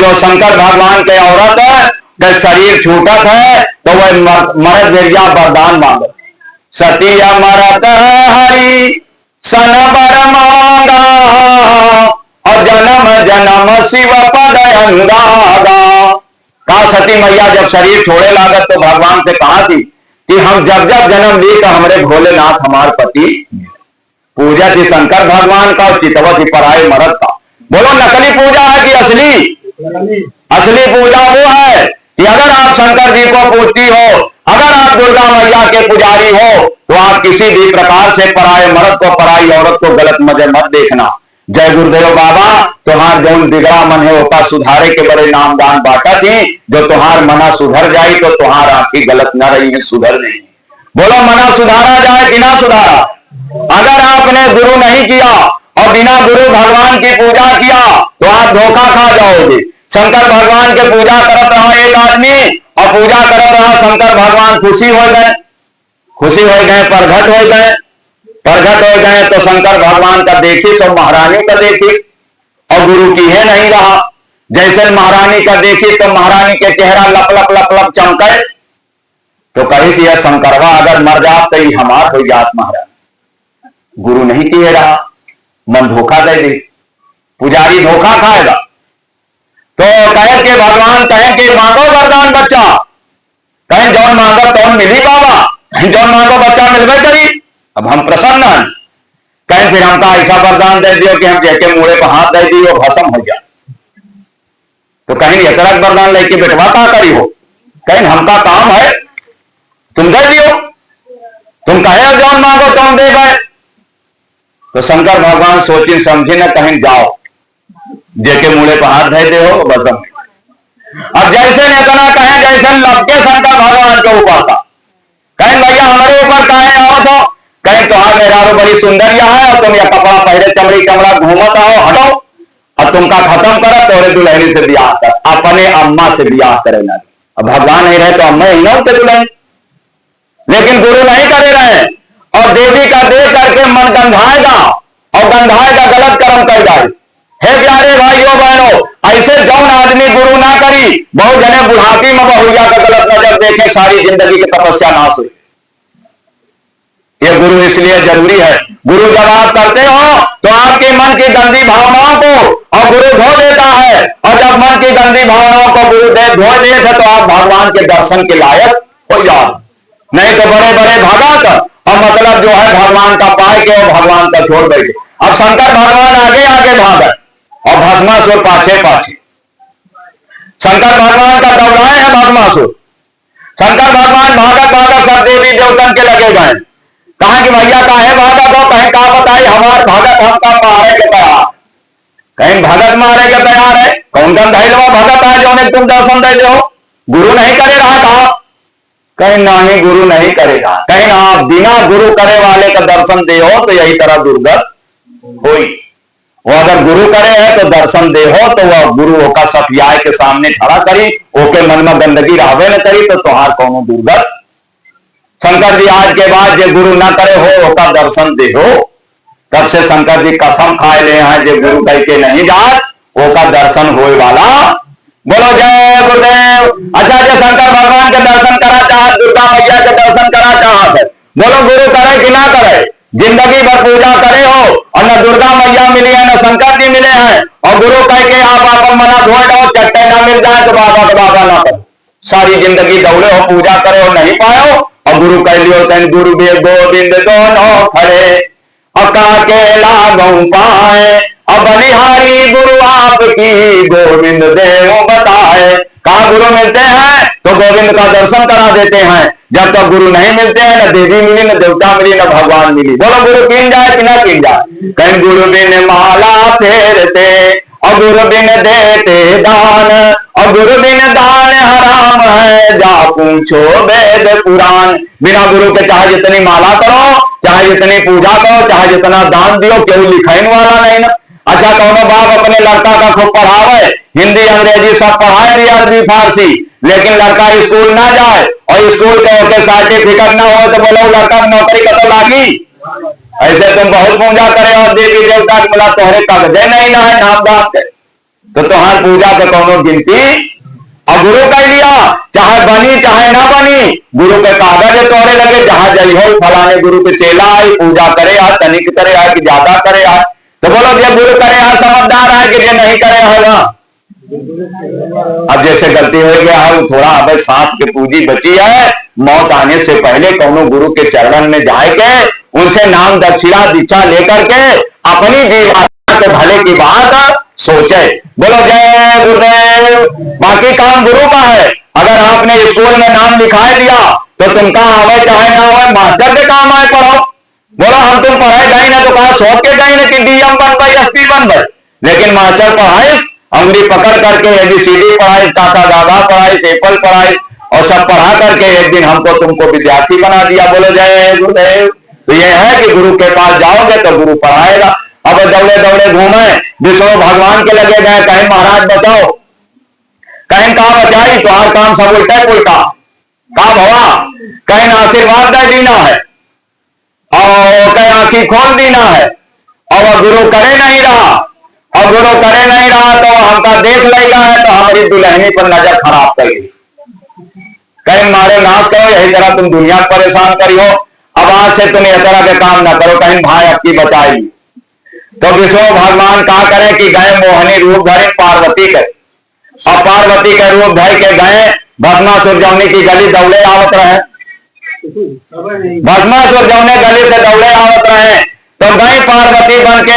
बोलो शंकर भगवान के औरत के शरीर छूटत है तो वह मरद गिरिया वरदान मांगो। सती मरत हरि सन बर मांगा और जन्म जन्म शिव पद अंगागा। कहा सती मैया जब शरीर छोड़े लागत तो भगवान से कहा थी कि हम जब जब जन्म ली तो हमारे भोलेनाथ हमार पति। पूजा थी शंकर भगवान का और चितवा थी पराये मरद का। बोलो नकली पूजा है कि असली? असली पूजा वो है कि अगर आप शंकर जी को पूजती हो, अगर आप दुर्गा मैया के पुजारी हो, तो आप किसी भी प्रकार से पराये मर्द को पराई औरत को गलत मजे मत देखना। जय गुरुदेव बाबा तुहार जौन दिगड़ा मन है ओका सुधारे के बड़े नामदान बाटा थी। जो तुहार मना सुधर जाई तो तुहार आंखी गलत न रही है, सुधर नहीं। बोलो मना सुधारा जाए कि ना सुधारा? अगर आपने गुरु नहीं किया और बिना गुरु भगवान की पूजा किया तो आप धोखा खा जाओगे। शंकर भगवान के पूजा करत रहा एक आदमी और पूजा करत रहा शंकर भगवान खुशी हो गए, खुशी हो गए, प्रगट हो गए, प्रगट हो गए तो शंकर भगवान का देखी तो महारानी का देखी और गुरु की है नहीं रहा। जैसे महारानी का देखी तो महारानी के चेहरा लप लप लप लप चमके तो कही थी शंकरवा अगर मर जात तो हमार हो जात महारानी। गुरु नहीं किए रहा, मन धोखा दे दी, पुजारी धोखा खाएगा। तो कहे के भगवान कहे कि मांगो वरदान बच्चा, कहें जौन मांगो तौन मिली बाबा, जौन मांगो बच्चा मिलवे करी। अब हम प्रसन्न हैं, कहें फिर हमका ऐसा वरदान दे दियो कि हम जैके मुड़े पर हाथ दे दियो भस्म हो जाए। तो कहीं एक वरदान लेके बेटवा का करी हो, कहीं हमका काम है तुम दे दियो, तुम कहे जौन मांगो तौन दे गए। तो शंकर भगवान सोची समझी न कहीं जाओ जेके मुड़े पर हाथ दे दे हो बस। अब जैसे नेतना कहें जैसे लपके शंकर भगवान के ऊपर था, कहें भैया हमारे ऊपर कहे आओ तो कहें तो मेरा बड़ी सुंदरिया है और तुम यह कपड़ा पहले चमड़ी चमड़ा घूमत आओ हटो और तुमका खत्म करो तोरे दुल्हनी से ब्याह कर, अपने अम्मा से ब्याह करे ना। अब भगवान नहीं रहे तो अम्मा ही ना उतरे दुल्हन, लेकिन गुरु नहीं करे रहे और देवी का देख करके मन गंधाएगा और गंधाएगा गलत कर्म कर जाए। हे प्यारे भाइयों बहनों, ऐसे जौन आदमी गुरु ना करी बहुत जने बुढ़ापी में बहुया का गलत नजर देखे सारी जिंदगी की तपस्या नाश हुई। ये गुरु इसलिए जरूरी है। गुरु जब आप करते हो तो आपके मन की गंदी भावनाओं को और गुरु धो देता है और जब मन की गंदी भावनाओं को गुरु धो देते तो आप भगवान के दर्शन के लायक हो जाओ। नहीं तो बड़े बड़े भगत और मतलब जो है भगवान का पाए के और भगवान का छोड़ बैठे। अब शंकर भगवान आगे आगे भागे और भस्मासुर पाछे पाछे। शंकर भगवान का दौड़ाए है भस्मासुर। शंकर भगवान भागत भागत सब देवी देवतन के लगे गए। कहा कि भैया काहे भागत हो, कहीं का बताई हमार भागत हमका मारे के तैयार, कहीं भगत मारे के तैयार है। कौन कौन धैलवा भगत है जो ने तुम दर्शन दे दो, गुरु नहीं करे रहा कहा, कहीं नहीं गुरु नहीं करेगा, कहीं आप बिना गुरु करे वाले का दर्शन दे हो तो यही तरह दुर्गत हुई। वो अगर गुरु करे है तो दर्शन दे हो तो वह गुरु का सफियाए के सामने खड़ा करी, ओके मन में गंदगी रहवे न करी तो तुहार कौनो दुर्गत। शंकर जी आज के बाद जो गुरु ना करे हो ओका दर्शन दे हो। तब से शंकर जी कसम खाए ले हैं जो गुरु कह के नहीं जात ओका दर्शन होए वाला। बोलो जय गुरुदेव। अच्छा जो शंकर भगवान के दर्शन करा चाहत, दुर्गा मैया के दर्शन करा चाहत, बोलो गुरु करे कि ना करे? जिंदगी भर पूजा करे हो और न दुर्गा मैया मिली है न शंकर जी मिले हैं और गुरु कह के आप अपन मना धोए दो, चट्टे ना मिल जाए तो बाबा का बाबा ना करो। सारी जिंदगी दौड़े हो पूजा करे हो नहीं पाए और गुरु कह लियो तेन गुरु बे गोविंद दोनों खड़े अका के लागू पाए अब बलिहारी गुरु आपकी गोविंद देव बताए। कहा गुरु मिलते हैं तो गोविंद का दर्शन करा देते हैं, जब तक गुरु नहीं मिलते हैं न देवी मिली न देवता मिली न भगवान मिली। बोलो गुरु कीन जाए कि ना कीन जाए? कहीं गुरु बिन माला फेरते और गुरु बिन देते दान और गुरु बिन दान हराम है जा पूछो वेद पुराण। बिना गुरु के चाहे जितनी माला करो, चाहे जितनी पूजा करो, चाहे जितना दान दियो, केवल लिखाइन वाला नहीं ना। अच्छा कौनो बाप अपने लड़का का खूब पढ़ावे, हिंदी अंग्रेजी सब पढ़ाए भी अरबी फारसी, लेकिन लड़का स्कूल ना जाए और स्कूल के होके सर्टिफिकेट ना हो तो बोलो लड़का नौकरी कतो लागी। ऐसे तुम बहुत पूजा करे और देवी देवता के बोला तोहरे कागजे नहीं ना है नाम बाप के, तो तुम्हारी पूजा के कोनो गिनती। और गुरु कह लिया, चाहे बनी चाहे ना बनी, गुरु के कागज तोड़े लगे, जहां जई हो फलाने गुरु के चेला आए, पूजा करे आज, तनिक करे आज कि ज्यादा करे आज। तो बोलो ये गुरु करे आज समझदार है कि ये नहीं करे होगा। अब जैसे गलती हो गया है थोड़ा, अब सांस की पूंजी बची है, मौत आने से पहले कोनो गुरु के चरण में जाके उनसे नाम दक्षिणा दीक्षा लेकर के अपनी जीवन के भले की बात सोचे। बोलो जय गुरुदेव। बाकी काम गुरु का है। अगर आपने स्कूल में नाम लिखा दिया तो तुमका आवे चाहे ना आवे, मास्टर के काम आए पढ़ो। बोलो हम तुम पढ़ाए गए ना तो कहा सोच के गए ना कि डीएम बन गए, एसपी बन गए, लेकिन मास्टर पढ़ाए, अंगुली पकड़ करके एबीसीडी पढ़ाई, टाटा दादा पढ़ाई, सेपल पढ़ाई और सब पढ़ा करके एक दिन हमको तुमको विद्यार्थी बना दिया। बोलो जय गुरुदेव। तो यह है कि गुरु के पास जाओगे तो गुरु पढ़ाएगा। अब दौड़े दौड़े घूमे, विष्णु भगवान के लगे गए, कहीं महाराज बताओ, कहीं कहा बचाई तो हर काम सब उल्टा पुलटा का भवा, कहीं आशीर्वाद दे देना है और कहीं आंखी खोल देना है, और गुरु करे नहीं रहा, और गुरु करे नहीं रहा तो हमका देख लेगा है तो हमारी दुल्हनी पर नजर खराब करेगी, कहीं मारे नाश करो, यही तरह तुम दुनिया को परेशान करियो। अब आज से तुम इस तरह के काम ना करो, कहीं भाई आपकी बचाएगी। तो विष्णु भगवान कहा करें कि गए मोहनी रूप धरे पार्वती के, और पार्वती के रूप धर के गए भस्मासुर जौनी की गली दौड़े आवत रहे, भस्मासुर जौने गली से दौड़े आवत रहे तो गए पार्वती बन के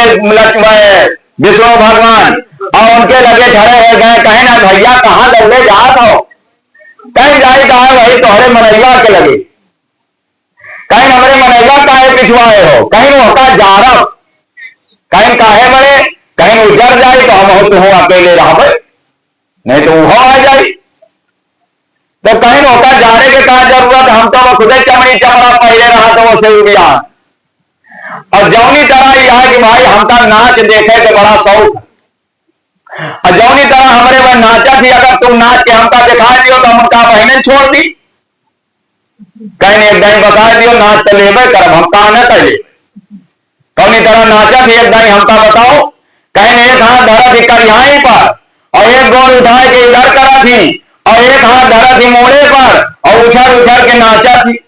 विष्णु भगवान, और उनके लगे खड़े हो गए, कहे ना भैया कहाँ दौड़े जात हो, कहीं जाए कहा वही तोहरे मनैया के लगे, कहीं हमारे मनैया काहे पिछवाए हो, कहीं होता जारब, कहीं काहे बड़े, कहीं उजर जाए तो हम हो तो हो अकेले रह, नहीं तो वो आ जाए, तो कहीं होता जाने के कहा जरूरत, हम तो खुद चमड़ी चमड़ा पहले रहा तो वो से उबिया। और जौनी तरह यह है कि भाई हमका नाच देखे तो बड़ा शौक, और जौनी तरह हमारे वह नाचा थी, अगर तुम नाच के हमका दिखा दियो तो हमका बहने छोड़ दी, कहीं एक दिन बता दियो नाच तो लेवे कर, हमका न कर ले, कौनी तरह नाचा थी एक दिन हमका बताओ, कहीं एक हाथ धरा थी करिहाई पर और एक गोल उठा के इधर करा थी, और एक हाथ धरा थी मोड़े पर और उछल उछल के नाचा थी।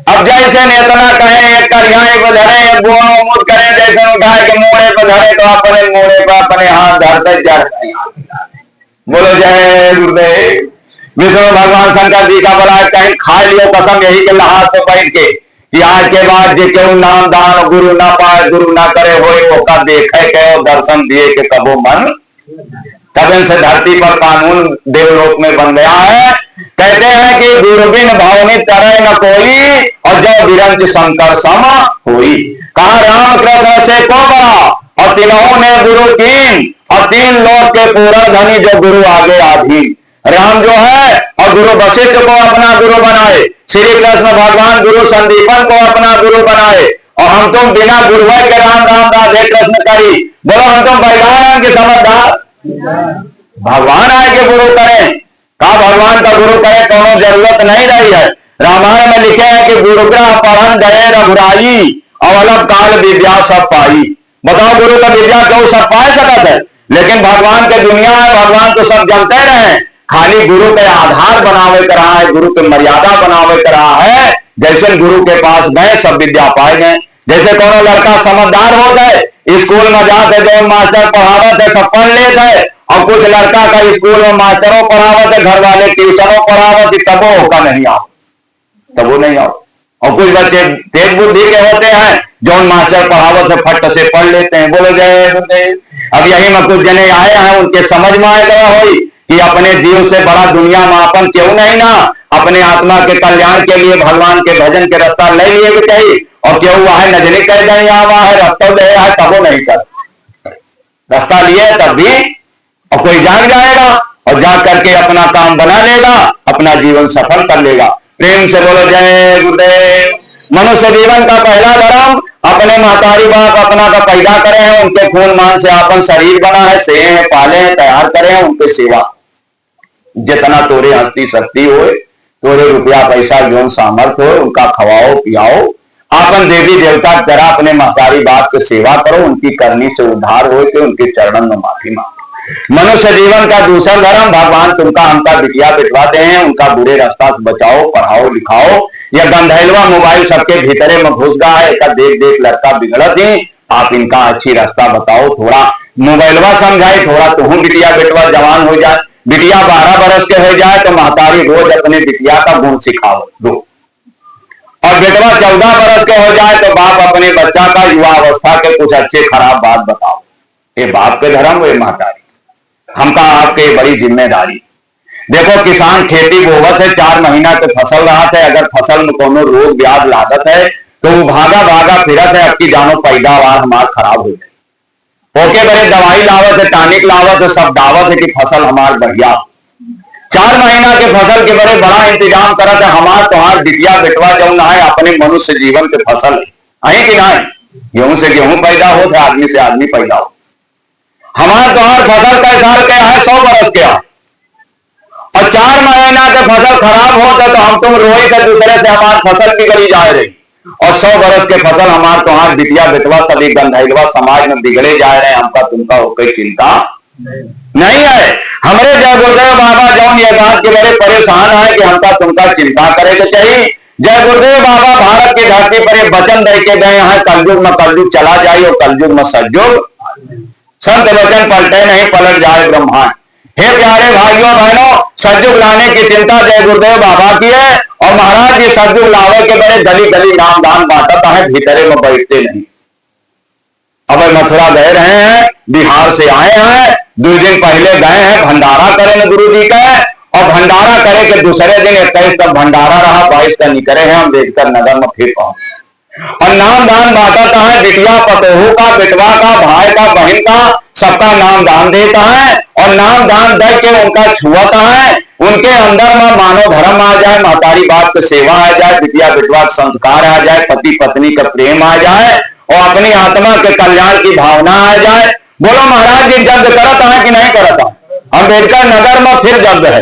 अब जैसे नेतना कहे एक करिहाई पर धरे, एक बुआ उमुद करे, जैसे उठाए के मोड़े पर धरे तो अपने मोड़े पर अपने हाथ धरते चढ़ते। बोलो जय गुरुदेव। विष्णु भगवान शंकर जी का बोला कहीं खा लियो कसम यही के लहाज पे बैठ के कि आज के बाद जे क्यों नाम दान गुरु ना पाए, गुरु ना करे होए ओका देखे के दर्शन दिए के कबो मन, तब से धरती पर कानून देवलोक में बन गया है। कहते हैं कि गुरुबिन भवनी तरह न कोई और जो विरंच शंकर समा हुई, कहा राम कृष्ण से को बड़ा और तीनों ने गुरु तीन, और तीन लोग के पूरा धनी जो गुरु आगे आधी। राम जो है और गुरु वशिष्ठ को अपना गुरु बनाए, श्री कृष्ण भगवान गुरु संदीपन को अपना गुरु बनाए, और हम तुम बिना गुरु के राम राम राधे कृष्ण करी। बोलो हम तुम बैलान के समझदार, भगवान आए के गुरु करें, कहा भगवान का गुरु करे कोनो जरूरत नहीं रही है। रामायण में लिखे हैं कि गुरुग्रह पढ़न गए रघुराई और अलग काल विद्या सब पाई। बताओ गुरु का विद्या क्यों सब पा सकत है, लेकिन भगवान के दुनिया है, भगवान तो सब जानते रहे, खाली गुरु के आधार बनावे कर रहा है, गुरु के मर्यादा बनावे कर रहा है। जैसे गुरु के पास गए सब विद्या पाए गए। जैसे कोनो लड़का समझदार हो गए, स्कूल में जाते जो मास्टर पढ़ावत है सब पढ़ लेते है, और कुछ लड़का का स्कूल में मास्टरों पढ़ावत है, घर वाले ट्यूशनों पढ़ावत, तब वो होगा नहीं आओ, तब वो नहीं आओ। और कुछ बच्चे तेज बुद्धि के होते हैं जो मास्टर पढ़ावत है फट से पढ़ लेते हैं। बोलो जय गुरुदेव। अब यही में कुछ जने आए हैं, उनके समझ में आए गया हो कि अपने जीव से बड़ा दुनिया में अपन क्यों नहीं ना अपने आत्मा के कल्याण के लिए भगवान के भजन के रास्ता ले लिए भी चाहिए, और क्यों हुआ है नजरे कह दें हुआ है रास्ता दे है तबो नहीं कर रास्ता लिए तब भी, और कोई जाग जाएगा और जाग करके अपना काम बना लेगा, अपना जीवन सफल कर लेगा। प्रेम से बोलो जय गुरुदेव। मनुष्य जीवन का पहला धर्म अपने महतारी बाप अपना का पैदा करे हैं, उनके खून मान से अपन शरीर बना है, सेहे हैं, पाले हैं, तैयार करे हैं, उनके सेवा जितना तोरे हस्ती शक्ति हो, तोरे रुपया पैसा जो सामर्थ्य हो उनका खवाओ पियाओ। अपन देवी देवता जरा अपने महतारी बाप की सेवा करो, उनकी करनी से उद्धार हो के उनके चरणों में माफी मांगो। मनुष्य जीवन का दूसरा धर्म, भगवान तुमका हमका बिटिया बिटवाते हैं, उनका बुरे रास्ता से बचाओ, पढ़ाओ लिखाओ। यह गंधैलवा मोबाइल सबके भीतरे में घुस गया है, एक देख देख लड़का बिगड़त ही, आप इनका अच्छी रास्ता बताओ, थोड़ा मोबाइलवा समझाए, थोड़ा तुम बिटिया बेटवा जवान हो जाए। बिटिया 12 बरस के हो जाए तो महतारी रोज अपने बिटिया का गुण सिखाओ दो, और बेटवा 14 बरस के हो जाए तो बाप अपने बच्चा का युवा अवस्था के कुछ अच्छे खराब बात बताओ। ये बाप के धर्म, ये महतारी हमका आपके बड़ी जिम्मेदारी। देखो किसान खेती बोवत है, 4 महीना के फसल रहा है, अगर फसल में कोनो रोग ब्याज लागत है तो वो भागा भागा फिरत है, आपकी जानो पैदावार हमार खराब हो जाए। ओके बड़े दवाई लावत है, टॉनिक लावत है, सब दावत है कि फसल हमार बढ़िया। 4 महीना के फसल के बड़े बड़ा इंतजाम करत है, हमार तुम्हार बिटिया बेटवा जो ना है अपने मनुष्य जीवन के फसल है कि ना है। गेहूं से गेहूं पैदा हो, आदमी से आदमी पैदा हो। हमार तुम्हार फसल कई साल के है, 100 बरस के है, और 4 महीना के फसल खराब होता तो हम तुम रोए के दूसरे से हमार फसल बिगड़ी जा रही, और 100 बरस के फसल हमार तुम्हार बिटिया बेटवा सभी गंधैलवा समाज में बिगड़े जा रहे हैं, हमका तुमका कोई चिंता नहीं है। हमारे जय गुरुदेव बाबा जौन ये बात के बड़े परेशान है कि हमका तुमका चिंता करे के चाहिए। जय गुरुदेव बाबा भारत की धरती पर एक वचन दे के गए हैं, कलयुग में कलयुग चला जाए और कलयुग में सतयुग, संत वचन पलटे नहीं पलट जाए ब्रह्मांड। हे प्यारे भाइयों बहनों, सतयुग लाने की चिंता जय गुरुदेव बाबा की है, और महाराज जी सतयुग लावे के बड़े गली गली नाम दान बांटता है, भीतरे में बैठते नहीं। अब मथुरा गए रहे हैं, बिहार से आए हैं, 2 दिन पहले गए हैं, भंडारा करें गुरु जी का, और भंडारा करे के दूसरे दिन 21 तक भंडारा रहा, 22 का निकले हैं हम देखकर नगर में फिर पहुंचे, और नाम दान बांटता है, बिटिया पतोहू का, बेटवा का, भाई का, बहन का, सबका नाम दान देता है, और नाम दान दे के उनका छुआता है, उनके अंदर में मानव धर्म आ जाए, महतारी बाप की सेवा आ जाए, बिटिया बेटवा का संस्कार आ जाए, पति पत्नी का प्रेम आ जाए, और अपनी आत्मा के कल्याण की भावना आ जाए। बोलो महाराज जी यज्ञ करता है कि नहीं करता? अम्बेडकर नगर में फिर यज्ञ है।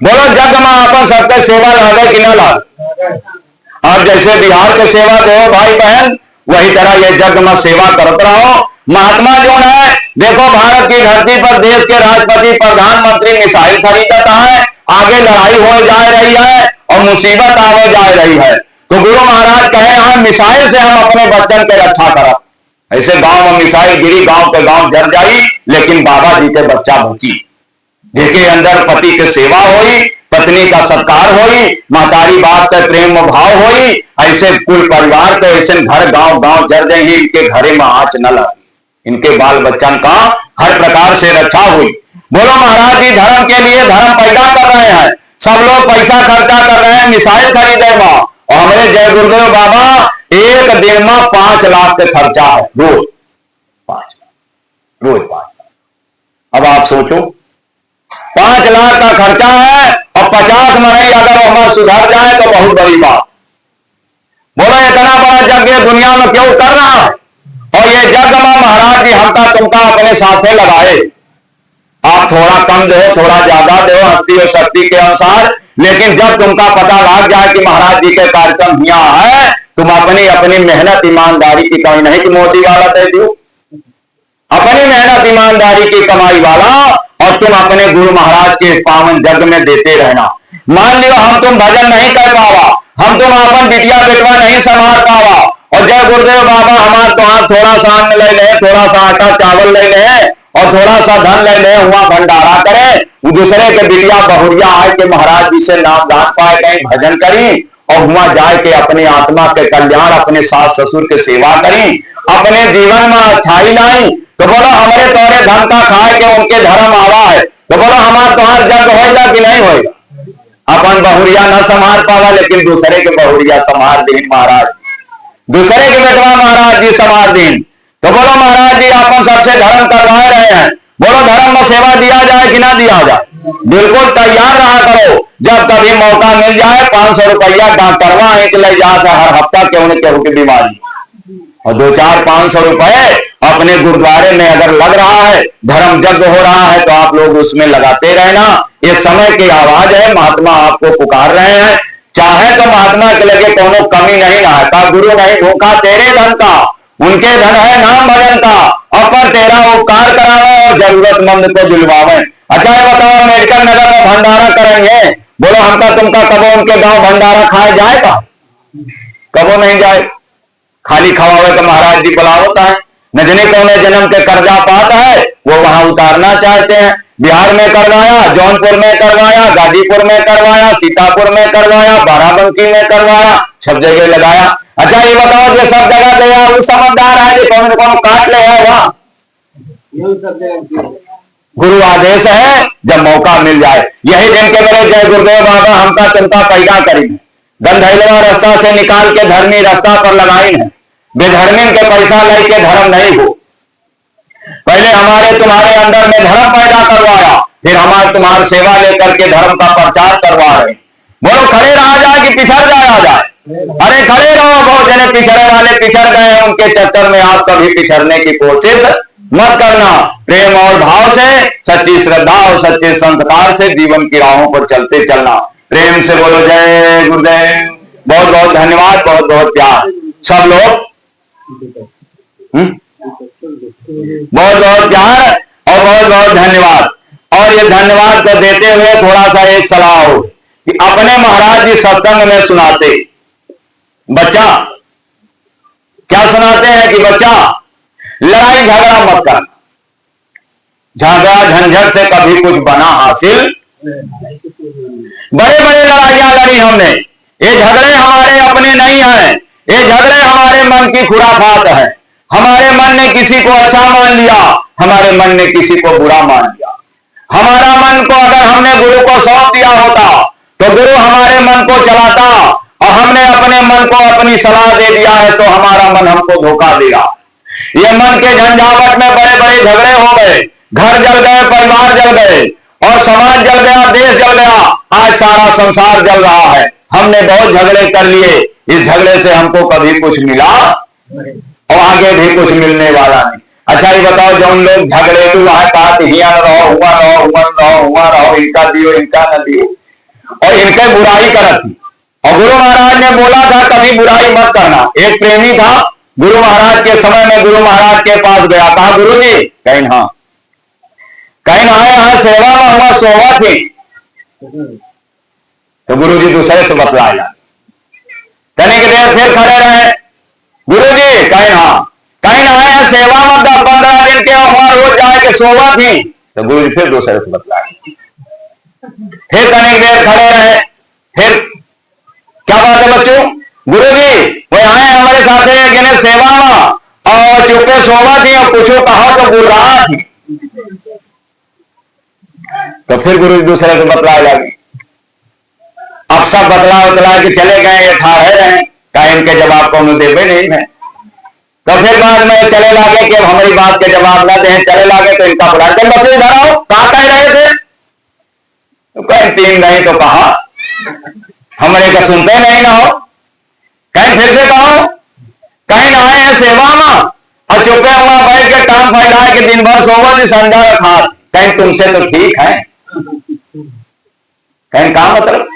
बोलो यज्ञ में अपन सबके सेवा लागे कि ना लागे? आप जैसे बिहार के सेवा दो भाई बहन, वही तरह ये यज्ञ में सेवा करते रहो। महात्मा जो है देखो, भारत की धरती पर देश के राष्ट्रपति प्रधानमंत्री मिसाइल खरीदता है, आगे लड़ाई हो जा रही है और मुसीबत आवे जा रही है, तो गुरु महाराज कहे हम मिसाइल से हम अपने बच्चन के रक्षा करब। ऐसे गांव में मिसाइल गिरी, गांव के गांव जल जाई, लेकिन बाबा जी के बच्चा बची, जिसके अंदर पति के सेवा हुई, पत्नी का सत्कार हुई, महतारी बाप का प्रेम भाव हुई, ऐसे कुल परिवार को ऐसे घर गांव गांव जर देंगे, इनके घरे में आंच न लगी, इनके बाल बच्चन का हर प्रकार से रक्षा हुई। बोलो महाराज जी धर्म के लिए धर्म पैदा कर रहे हैं, सब लोग पैसा खर्चा कर रहे हैं मिसाइल खरीदे में, और हमारे जय गुरुदेव बाबा एक दिन में 5 लाख के खर्चा है, रोज 5 लाख। अब आप सोचो 5 लाख का खर्चा है, और 50 में नहीं अगर हमारा सुधर जाए तो बहुत बड़ी बात। बोलो इतना बड़ा यज्ञ दुनिया में क्यों कर रहा है? और ये यज्ञ में महाराज जी हमका तुमका अपने साथे लगाए, आप थोड़ा कम दो थोड़ा ज्यादा दो, हस्ती और शक्ति के अनुसार, लेकिन जब तुमका पता लग जाए कि महाराज जी के कार्यक्रम यहाँ है, तुम अपनी अपनी मेहनत ईमानदारी की कमी नहीं कि मोदी वाला दे दो, अपनी मेहनत ईमानदारी की कमाई वाला, और तुम अपने गुरु महाराज के पावन जग में देते रहना। मान लियो हम तुम भजन नहीं कर पावा, हम तुम अपन बिटिया बेटवा नहीं संभाल पावा, और जय गुरुदेव बाबा हमारे तो थोड़ा सा अन्न ले ले, थोड़ा सा आटा चावल ले ले, और थोड़ा सा धन ले ले, हुआ भंडारा करे, दूसरे के बिटिया बहुरिया आए के महाराज जी से नाम दान पाए, कहीं भजन करी, और हुआ जाए के अपनी आत्मा के कल्याण, अपने सास ससुर के सेवा करी, अपने जीवन में अच्छाई लाई, तो बोलो हमारे तोरे धन का खाए के उनके धर्म आवा है, तो बोलो हमारा तुम्हार जग होगा कि नहीं होगा? अपन बहुरिया न संभाल पावा, लेकिन दूसरे के बहुरिया संभाल दीन महाराज, दूसरे के बेटवा महाराज जी संभाल दीन, तो बोलो महाराज जी अपन सबसे धर्म करवा रहे हैं, बोलो धर्म में सेवा दिया जाए कि ना दिया जाए? बिल्कुल तैयार रहा करो, जब कभी मौका मिल जाए 500 रुपया डॉक्टरवा एक ले जाता हर हफ्ता क्यों न क्यों की बीमारी, और 2-4-500 रुपए अपने गुरुद्वारे में अगर लग रहा है, धर्म यज्ञ हो रहा है, तो आप लोग उसमें लगाते रहना। ये समय की आवाज है, महात्मा आपको पुकार रहे हैं, चाहे तो महात्मा के लगे कोनो कमी नहीं आता, गुरु नहीं भूखा तेरे धन का, उनके धन है नाम भजन का, अपर तेरा उपकार करावे और जरूरतमंद को दिलवावे। अच्छा ये बताओ, अम्बेडकर नगर में भंडारा करेंगे, बोलो हमका तुमका कबो उनके गांव भंडारा खाए जाएगा? कबो नहीं जाए। खाली खवावे का महाराज जी बुलावता है। न जाने कौन जन्म के कर्जा पाता है, वो वहां उतारना चाहते हैं। बिहार में करवाया, जौनपुर में करवाया, गाजीपुर में करवाया, सीतापुर में करवाया, बाराबंकी में करवाया, सब जगह लगाया। अच्छा ये बताओ, जो सब जगह गया वो समझदार है जो कौन कौन काट ले वहां? गुरु आदेश है, जब मौका मिल जाए। यही दिन के मेरे जय गुरुदेव बाबा हमका तुमका पैदा करेंगे, गंधैलवा रास्ता से निकाल के धर्मी रास्ता पर लगाई है। बेधर्मी के पैसा लेके धर्म नहीं हो। पहले हमारे तुम्हारे अंदर में धर्म पैदा करवाया, फिर हमारे तुम्हारी सेवा लेकर के धर्म का प्रचार करवा रहे। बोलो खड़े रहा जाए कि पिछड़ जाया जाए? अरे खड़े रहो। बहुत जने पिछड़े वाले पिछड़ गए, उनके चक्कर में आप कभी पिछड़ने की कोशिश मत करना। प्रेम और भाव से, सच्ची श्रद्धा और सच्चे संस्कार से जीवन की राहों पर चलते चलना। प्रेम से बोलो जय गुरुदेव। बहुत बहुत धन्यवाद, बहुत बहुत प्यार सब लोग। बहुत बहुत प्यार और बहुत बहुत धन्यवाद। और ये धन्यवाद को देते हुए थोड़ा सा एक सलाह हो कि अपने महाराज जी सत्संग में सुनाते, बच्चा क्या सुनाते हैं कि बच्चा लड़ाई झगड़ा मत करना, झगड़ा झंझट से कभी कुछ बना हासिल। बड़े बड़े लड़ाइयां लड़ी हमने, ये झगड़े हमारे अपने नहीं हैं, ये झगड़े हमारे मन की खुराफात है। हमारे मन ने किसी को अच्छा मान लिया, हमारे मन ने किसी को बुरा मान लिया। हमारा मन को अगर हमने गुरु को सौंप दिया होता तो गुरु हमारे मन को चलाता, और हमने अपने मन को अपनी सलाह दे दिया है तो हमारा मन हमको धोखा देगा। ये मन के झंझावट में बड़े बड़े झगड़े हो गए, घर जल गए, परिवार जल गए, और समाज जल गया, देश जल गया, आज सारा संसार जल रहा है। हमने बहुत झगड़े कर लिए, इस झगड़े से हमको कभी कुछ मिला और आगे भी कुछ मिलने वाला नहीं। अच्छा ये बताओ, जो उन लोग झगड़े तो वहां कहा हिया न रहो, हुआ रहो, हुआ रहो, हुआ रहो, इनका दियो इनका न दियो, और इनके बुराई करती। और गुरु महाराज ने बोला था कभी बुराई मत करना। एक प्रेमी था, गुरु महाराज के समय में गुरु महाराज के पास गया, कहा गुरु जी कहीं हाँ कहीं ना यहाँ सेवा में हुआ सोवा थी। तो गुरु जी दूसरे से बतलाया, कहने के देर फिर खड़े रहे, गुरु जी कहीं ना आया सेवा में 10-15 दिन के हमार हो जाए के सोवा थी। तो गुरु जी फिर दूसरे से बतलाया, फिर कहने के देर खड़े रहे, फिर क्या बात है बच्चों? गुरु जी वो आए हमारे साथ गिने सेवा में और चुपे सोवा थी और पूछो कहा तो बोल रहा थी। तो फिर गुरु जी दूसरे से बतलाया लगे। अब सब बतला के चले गए, ये ठाड़े रहे, कहा इनके जवाब को उन्हें देवे नहीं है। तो फिर बाद में चले लागे कि अब हमारी बात के जवाब ना दें, चले लागे तो इनका बुला के बच्चे इधर आओ, कहा कह रहे थे? तो कहीं 3 नहीं तो कहा हमारे का सुनते नहीं ना हो, कहीं फिर से कहो, कहीं ना आए सेवा में और चुपे वहां बैठ के टांग फैलाए कि दिन भर सोवत संडा खा, कहीं तुमसे तो ठीक है, कहीं कहा मतलब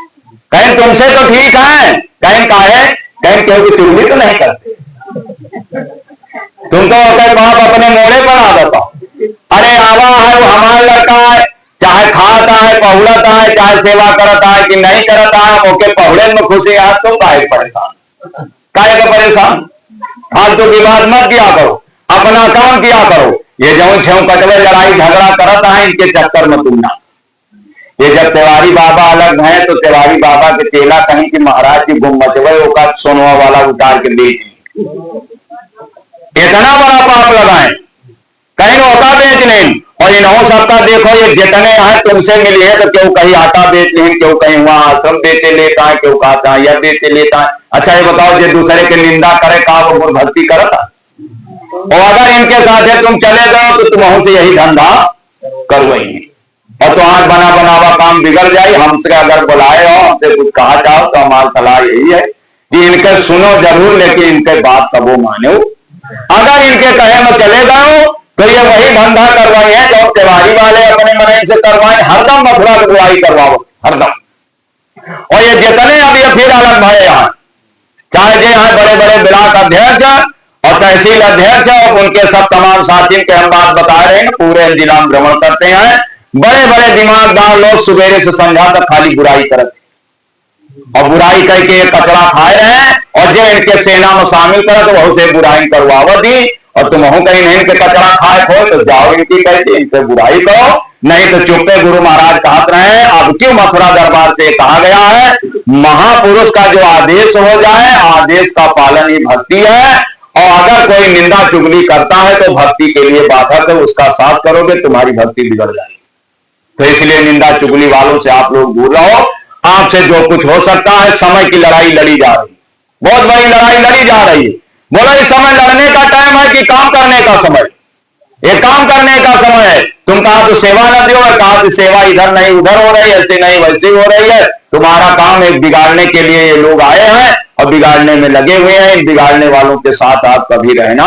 कहीं तुमसे तो ठीक है, कहीं काहे, कहीं क्योंकि तुम भी तो नहीं करते, तुम तो होकर बाप अपने मोड़े पर आ जाता। अरे आवा है वो हमारा लड़का है, चाहे खाता है पहुड़ता है, चाहे सेवा करता है कि नहीं करता है, ओके पहुड़े में खुशी है, तुम काहे परेशान, काहे का परेशान? फालतू की बात मत किया करो, अपना काम किया करो। ये जो छेव कटवे लड़ाई झगड़ा करता है, इनके चक्कर में तुम ना। ये जब तिवारी बाबा अलग है तो तिवारी बाबा के चेला कहीं कि महाराज की गुम्बदवे का सोनवा वाला उतार के बेच, इतना बड़ा पाप लगाए, कहीं होता बेच नहीं। और इन्हों सबका देखो, ये जितने हैं तुमसे मिली है तो क्यों कहीं आटा बेच नहीं, क्यों कहीं वहां आश्रम बेचे लेता है, क्यों कहता है यह बेचे लेता है। अच्छा ये बताओ, जो दूसरे की निंदा करे का वो गुरभक्ति करता? और अगर इनके साथ तुम चले जाओ तो तुम से यही धंधा करवाएंगे, और तो आज बना बनावा काम बिगड़ जाए। हमसे अगर बुलाए हो, हमसे कुछ कहा जाओ तो हमारी सलाह यही है कि इनके सुनो जरूर, लेकिन इनके बात कबो मानो। अगर इनके कहे में चले जाओ तो ये वही धंधा करवाई है जो तिवारी वाले अपने मन से करवाए, हरदम मथुरा की बुराई करवाओ हरदम। और ये जितने अब ये फिर अलग भरे यहाँ, चाहे जो यहाँ बड़े बड़े ब्लॉक अध्यक्ष और और तहसील अध्यक्ष और उनके सब तमाम साथियों के हम बात बता रहे हैं, पूरे जिला में भ्रमण करते हैं। बड़े बड़े दिमागदार लोग सुबेरे से संध्या तक खाली बुराई करते और बुराई करके कचरा खाए रहे, और जो इनके सेना में शामिल करे तो वह से बुराई करवाव दी, और तुम हो कहीं नहीं इनके कचरा खाए खो तो जाओ इनकी कहते इनसे बुराई करो, नहीं तो चुप्पे। गुरु महाराज कहते रहे अब क्यों मथुरा दरबार से कहा गया है, महापुरुष का जो आदेश हो जाए, आदेश का पालन ही भक्ति है। और अगर कोई निंदा चुगली करता है तो भक्ति के लिए बाधक है, उसका साथ करोगे तुम्हारी भक्ति बिगड़ जाएगी। तो इसलिए निंदा चुगली वालों से आप लोग दूर रहो। आपसे जो कुछ हो सकता है, समय की लड़ाई लड़ी जा रही, बहुत बड़ी लड़ाई लड़ी जा रही है। बोला इस समय लड़ने का टाइम है कि काम करने का समय, ये काम करने का समय है। तुम कहा तो सेवा न दो, कहा तो सेवा इधर नहीं उधर हो रही है, ऐसे नहीं वैसे हो रही है। तुम्हारा काम एक बिगाड़ने के लिए ये लोग आए हैं और बिगाड़ने में लगे हुए हैं। इन बिगाड़ने वालों के साथ आप कभी रहना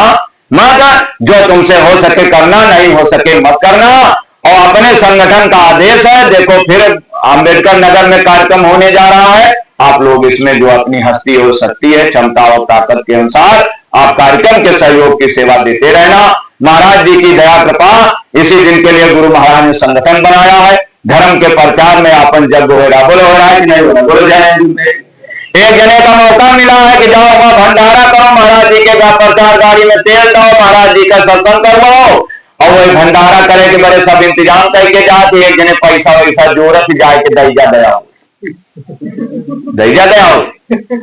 मत, जो तुमसे हो सके करना, नहीं हो सके मत करना। और अपने संगठन का आदेश है, देखो फिर अंबेडकर नगर में कार्यक्रम होने जा रहा है, आप लोग इसमें जो अपनी हस्ती हो सकती है, क्षमता और ताकत के अनुसार आप कार्यक्रम के सहयोग की सेवा देते रहना। महाराज जी की दया कृपा, इसी दिन के लिए गुरु महाराज ने संगठन बनाया है। धर्म के प्रचार में अपन जग होगा, बोलो हो रहा है कि नहीं होगा, बोलो जाए। एक जने का मौका मिला है कि जाओ वहां भंडारा करो, महाराज जी के प्रचार गाड़ी में तेल दो, महाराज जी का सत्संग करवाओ, और वही भंडारा करे के बड़े सब इंतजाम करके जाते। एक जने पैसा वैसा जोरत जाए के दैजा दया हो, दैजा दया हो,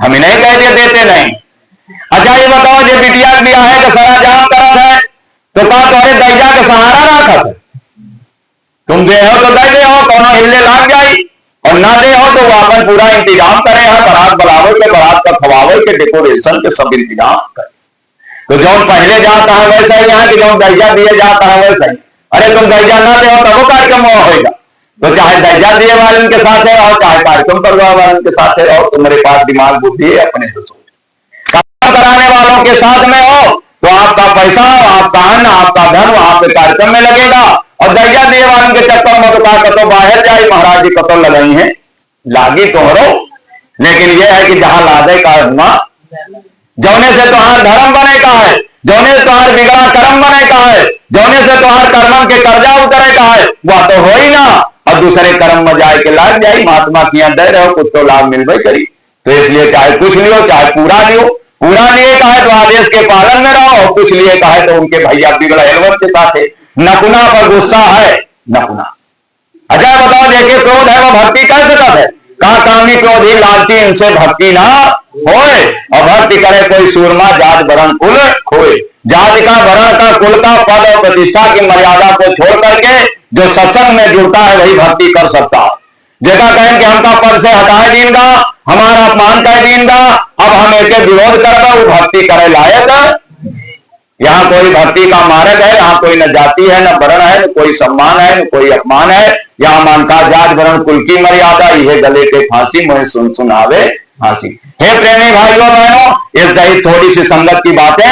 हमें नहीं कहते देते नहीं। अच्छा ये बताओ, जो बिटिया बिया है तो सारा जाम करत है, तो कहा तुम्हारे दैजा के सहारा रखत है, तुम दे हो तो दे दे हो, कौन हिलने लाग जाई, और ना दे हो तो वो अपन पूरा इंतजाम करे हैं, बारात बुलावे के, बारात का खवावे के, डेकोरेशन के सब इंतजाम करे। तो जो पहले जाता है वैसा ही यहाँ की जो दैजा दिए जाता है वैसा ही। अरे तुम दैजा ना दे हो तब वो कार्यक्रम हुआ होगा, तो चाहे दैजा दिए वाले के साथ है और चाहे कार्यक्रम करवाने वाले के साथ है, और तुम्हारे पास दिमाग बुद्धि है, अपने से सोच। काम कराने वालों के साथ में हो तो आपका पैसा, आपका अन्न, आपका धन वहां पे कार्यक्रम में लगेगा, और दैजा दिए वालों के चक्कर में तो कतो बाहर जाए, महाराज जी कतो लगाई है, लागी तो हो। लेकिन यह है कि जहां लादे का जौने से तुहार धर्म बने का है, जौने से तुहार बिगड़ा कर्म बने का है, जौने से तुहार कर्म के कर्जा उतरे का है, वह तो हो ही ना, और दूसरे कर्म में जाए के लाग जाए। महात्मा की यहाँ दे रहे हो कुछ तो लाभ मिलवे करी, तो इसलिए चाहे कुछ लियो चाहे पूरा लियो, पूरा लिए का है तो आदेश के पालन में रहो, कुछ लिए का है तो उनके भैया बिगड़ा हेलवत के साथ है। नकुना पर गुस्सा है, नकुना। अच्छा बताओ, देखे क्रोध है वो भक्ति कर सकता है, कहा कामी क्रोधी लालची इनसे भक्ति ना होए, और भक्ति करे कोई सूरमा जात वरण कुल खोए। जात का वरण का कुल का पद और प्रतिष्ठा की मर्यादा को छोड़ करके जो सत्संग में जुड़ता है वही भक्ति कर सकता है। जैसा कहें कि हमका पद से हटाए दीनगा, हमारा अपमान कर दीनगा, अब हम एक विरोध करना, वो भक्ति करे लायक। यहाँ कोई भक्ति का मार्ग है, यहाँ कोई न जाति है, न वर्ण है, न कोई सम्मान है, न कोई अपमान है। यहाँ मानता जात वर्ण कुल की मर्यादा, यह गले के फांसी मुझे सुन सुन आवे फांसी। हे प्रेमी भाइयों बहनों, इस दही थोड़ी सी संगत की बातें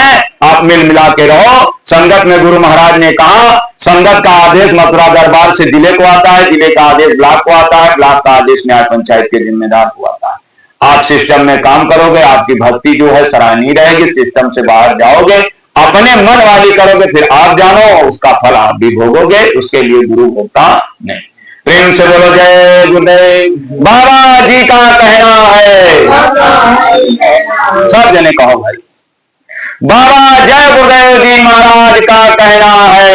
आप मिल मिला के रहो। संगत में गुरु महाराज ने कहा, संगत का आदेश मथुरा दरबार से जिले को आता है, जिले का आदेश ब्लॉक को आता है, ब्लॉक का आदेश न्याय पंचायत के जिम्मेदार को आता है। आप सिस्टम में काम करोगे, आपकी भक्ति जो है सराहनीय रहेगी। सिस्टम से बाहर जाओगे, अपने मन वाली करोगे, फिर आप जानो उसका फल आप भी भोगोगे, उसके लिए गुरु होता नहीं। प्रेम से बोलो जय गुरुदेव। बाबा जी का कहना है, सब जने कहो भाई, बाबा जय गुरुदेव जी महाराज का कहना है।